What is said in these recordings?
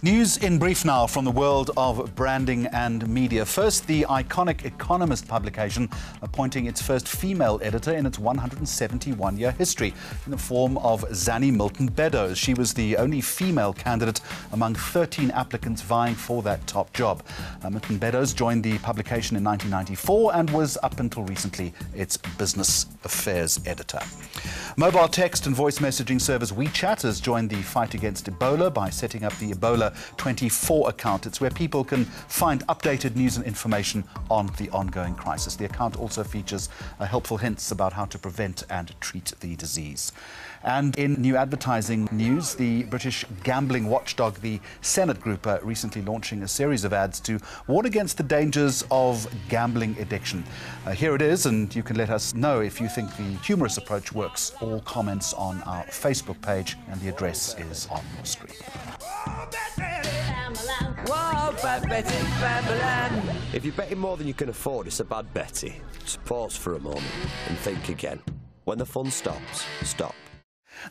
News in brief now from the world of branding and media. First, the iconic Economist publication appointing its first female editor in its 171-year history in the form of Zanny Milton-Beddoes. She was the only female candidate among 13 applicants vying for that top job. Milton-Beddoes joined the publication in 1994 and was, up until recently, its business affairs editor. Mobile text and voice messaging service WeChat has joined the fight against Ebola by setting up the Ebola 24 account. It's where people can find updated news and information on the ongoing crisis. The account also features helpful hints about how to prevent and treat the disease. And in new advertising news, the British gambling watchdog, the Senate Group, recently launching a series of ads to warn against the dangers of gambling addiction. Here it is, and you can let us know if you think the humorous approach works. All comments on our Facebook page, and the address is on your screen. Whoa, bad Betty, Babylon. If you're betting more than you can afford, it's a bad Betty. Just pause for a moment and think again. When the fun stops, stop.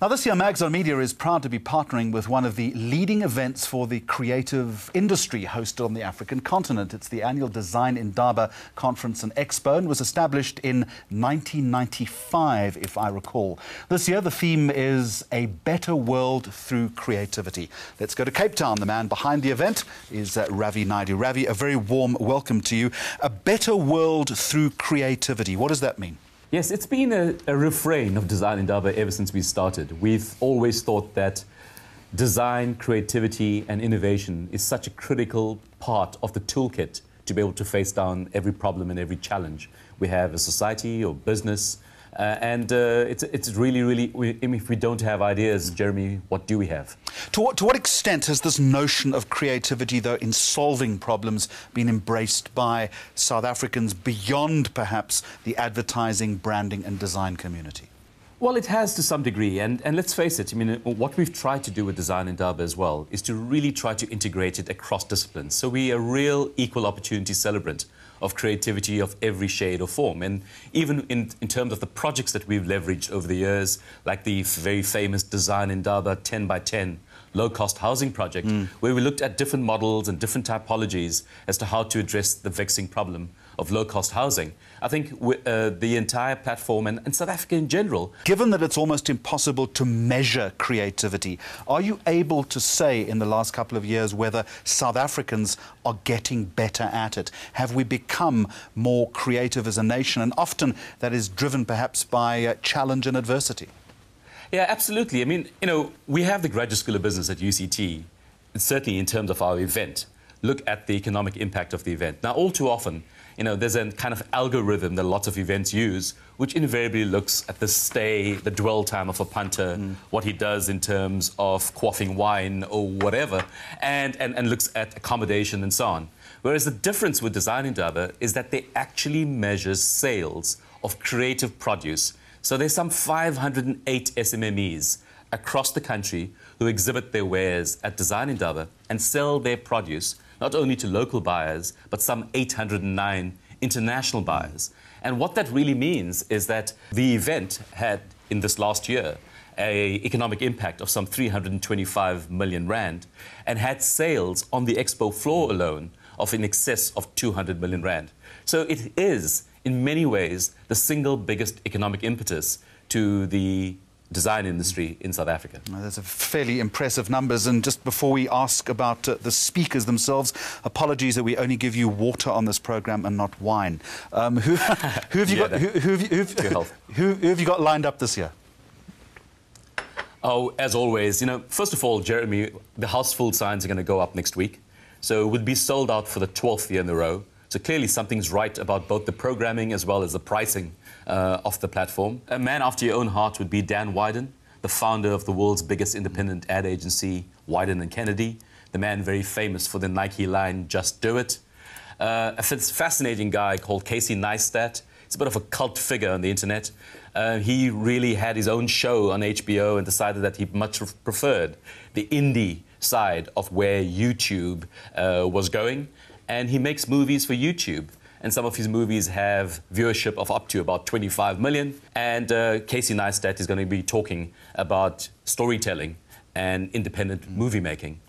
Now, this year, Mags on Media is proud to be partnering with one of the leading events for the creative industry hosted on the African continent. It's the Annual Design Indaba Conference and Expo, and was established in 1995, if I recall. This year, the theme is A Better World Through Creativity. Let's go to Cape Town. The man behind the event is Ravi Naidu. Ravi, a very warm welcome to you. A Better World Through Creativity. What does that mean? Yes, it's been a refrain of Design Indaba ever since we started. We've always thought that design, creativity and innovation is such a critical part of the toolkit to be able to face down every problem and every challenge we have as society or business. It's really, if we don't have ideas, Jeremy, what do we have? To what extent has this notion of creativity, though, in solving problems been embraced by South Africans beyond, perhaps, the advertising, branding and design community? Well, it has to some degree, and let's face it, I mean, what we've tried to do with Design Indaba as well is to really try to integrate it across disciplines. So we're a real equal opportunity celebrant of creativity of every shade or form. And even in terms of the projects that we've leveraged over the years, like the very famous Design Indaba 10 by 10 low-cost housing project, where we looked at different models and different typologies as to how to address the vexing problem of low-cost housing. I think the entire platform and South Africa in general. Given that it's almost impossible to measure creativity, are you able to say in the last couple of years whether South Africans are getting better at it? Have we become more creative as a nation? And often that is driven perhaps by challenge and adversity. Yeah, absolutely. I mean, you know, we have the Graduate School of Business at UCT, certainly in terms of our event. Look at the economic impact of the event. Now, all too often, you know, there's a kind of algorithm that lots of events use, which invariably looks at the stay, the dwell time of a punter, what he does in terms of quaffing wine or whatever, and looks at accommodation and so on. Whereas the difference with Design Indaba is that they actually measure sales of creative produce. So there's some 508 SMMEs across the country who exhibit their wares at Design Indaba and sell their produce not only to local buyers, but some 809 international buyers. And what that really means is that the event had, in this last year, an economic impact of some 325 million rand and had sales on the expo floor alone of in excess of 200 million rand. So it is, in many ways, the single biggest economic impetus to the design industry in South Africa. Those are fairly impressive numbers. And just before we ask about the speakers themselves, apologies that we only give you water on this program and not wine. Who have you got lined up this year? Oh, as always, you know, first of all, Jeremy, the houseful signs are going to go up next week. So we'll be sold out for the 12th year in a row. So clearly something's right about both the programming as well as the pricing of the platform. A man after your own heart would be Dan Wyden, the founder of the world's biggest independent ad agency, Wyden & Kennedy, the man very famous for the Nike line, Just Do It. A fascinating guy called Casey Neistat. He's a bit of a cult figure on the internet. He really had his own show on HBO and decided that he much preferred the indie side of where YouTube was going. And he makes movies for YouTube. and some of his movies have viewership of up to about 25 million. And Casey Neistat is going to be talking about storytelling and independent movie making.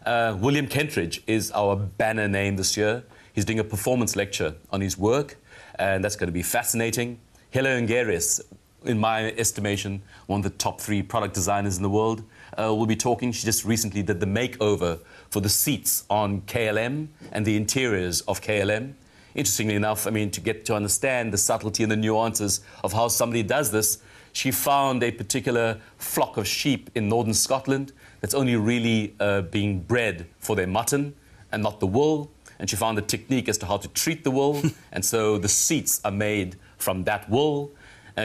William Kentridge is our banner name this year. He's doing a performance lecture on his work, and that's going to be fascinating. Hela Ungerius, in my estimation, one of the top 3 product designers in the world, will be talking. She just recently did the makeover for the seats on KLM and the interiors of KLM. Interestingly enough, I mean, to get to understand the subtlety and the nuances of how somebody does this, she found a particular flock of sheep in northern Scotland that's only really being bred for their mutton and not the wool. And she found a technique as to how to treat the wool. And so the seats are made from that wool.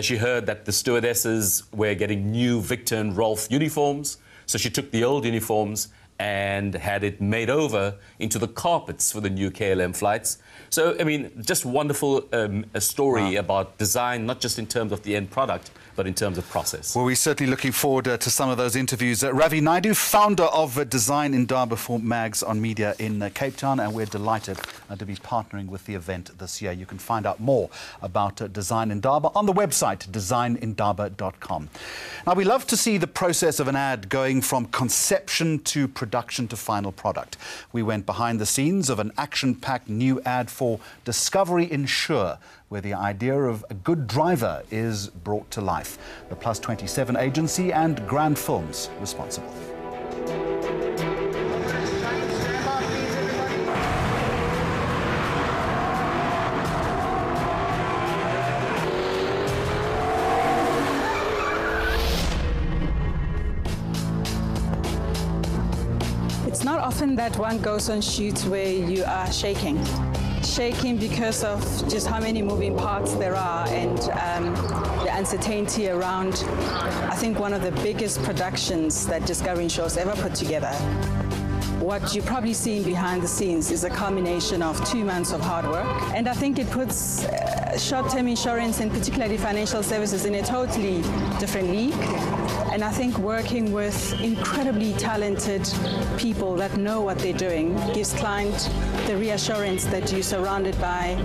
She heard that the stewardesses were getting new Victor and Rolf uniforms. So she took the old uniforms and had it made over into the carpets for the new KLM flights. So, I mean, just wonderful a story about design, not just in terms of the end product, but in terms of process. Well, we're certainly looking forward to some of those interviews. Ravi Naidu, founder of Design Indaba for Mags on Media in Cape Town, and we're delighted to be partnering with the event this year. You can find out more about Design Indaba on the website, designindaba.com. Now, we love to see the process of an ad going from conception to production to final product. We went behind the scenes of an action-packed new ad for Discovery Insure, where the idea of a good driver is brought to life. The Plus 27 agency and Grand Films responsible. It's not often that one goes on shoots where you are shaking because of just how many moving parts there are and the uncertainty around, I think, one of the biggest productions that Discovery Insure's ever put together. What you're probably seeing behind the scenes is a culmination of 2 months of hard work, and I think it puts short-term insurance and particularly financial services in a totally different league. And I think working with incredibly talented people that know what they're doing gives client the reassurance that you're surrounded by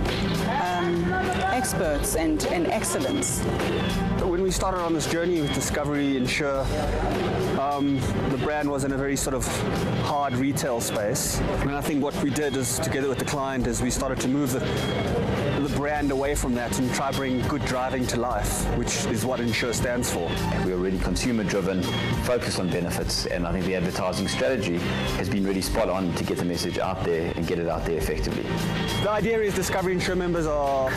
experts and excellence. When we started on this journey with Discovery Insure, the brand was in a very sort of hard retail space. And I think what we did is, together with the client, is we started to move the brand away from that and try to bring good driving to life, which is what Insure stands for. We're really consumer-driven, focused on benefits, and I think the advertising strategy has been really spot on to get the message out there and get it out there effectively. The idea is Discovery Insure members are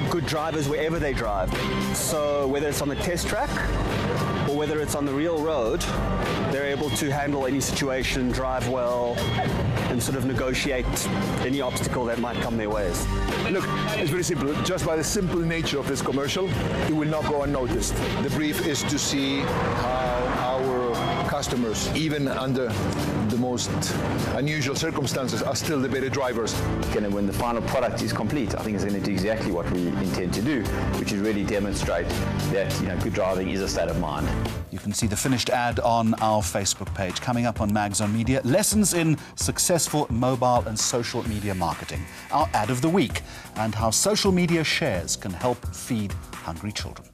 good drivers wherever they drive. So whether it's on the test track or whether it's on the real road, they're able to handle any situation, drive well, and sort of negotiate any obstacle that might come their ways. Look, it's very simple. Just by the simple nature of this commercial, it will not go unnoticed. The brief is to see how our customers, even under the most unusual circumstances, are still the better drivers. And when the final product is complete, I think it's going to do exactly what we intend to do, which is really demonstrate that, you know, good driving is a state of mind. You can see the finished ad on our Facebook page. Coming up on Mags on Media, lessons in successful mobile and social media marketing, our ad of the week, and how social media shares can help feed hungry children.